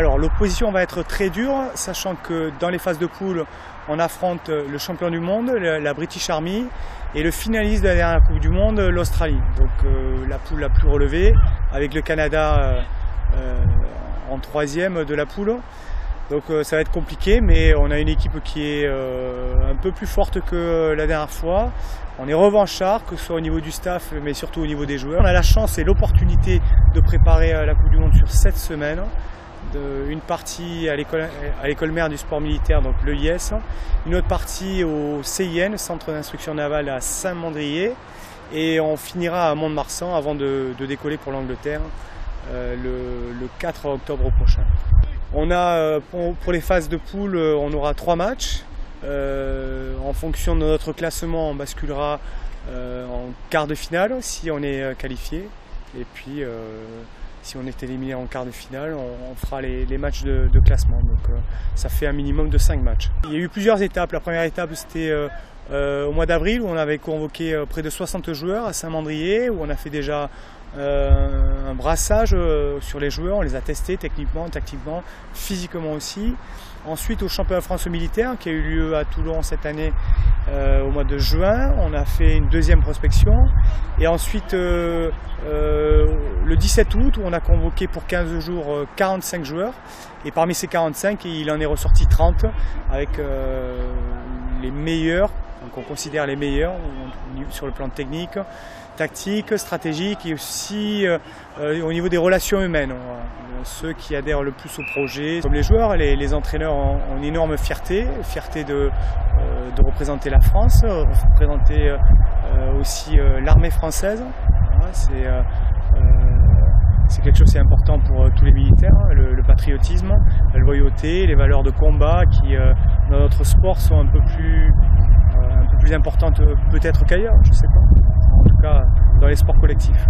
Alors l'opposition va être très dure, sachant que dans les phases de poule, on affronte le champion du monde, la British Army, et le finaliste de la dernière Coupe du Monde, l'Australie. Donc la poule la plus relevée, avec le Canada en troisième de la poule. Donc ça va être compliqué, mais on a une équipe qui est un peu plus forte que la dernière fois. On est revanchard, que ce soit au niveau du staff, mais surtout au niveau des joueurs. On a la chance et l'opportunité de préparer la Coupe du Monde sur 7 semaines. Une partie à l'école mère du sport militaire, donc l'EIS, une autre partie au CIN, Centre d'instruction navale à Saint-Mandrier, et on finira à Mont-de-Marsan avant de décoller pour l'Angleterre le 4 octobre prochain. On a, pour les phases de poule, on aura 3 matchs. En fonction de notre classement, on basculera en quart de finale si on est qualifié. Et puis, si on est éliminé en quart de finale, on fera les matchs de classement. Donc, ça fait un minimum de 5 matchs. Il y a eu plusieurs étapes. La première étape, c'était au mois d'avril, où on avait convoqué près de 60 joueurs à Saint-Mandrier, où on a fait déjà un brassage sur les joueurs, on les a testés techniquement, tactiquement, physiquement aussi. Ensuite au championnat de France militaire qui a eu lieu à Toulon cette année au mois de juin, on a fait une deuxième prospection. Et ensuite le 17 août où on a convoqué pour 15 jours 45 joueurs. Et parmi ces 45, il en est ressorti 30 avec les meilleurs, donc on considère les meilleurs sur le plan technique, tactique, stratégique et aussi au niveau des relations humaines. Ceux qui adhèrent le plus au projet, comme les joueurs, les entraîneurs ont une énorme fierté de représenter la France, représenter aussi l'armée française. Voilà, c'est quelque chose d'important pour tous les militaires, le patriotisme, la loyauté, les valeurs de combat qui dans notre sport sont un peu plus importantes peut-être qu'ailleurs, je ne sais pas, en tout cas dans les sports collectifs.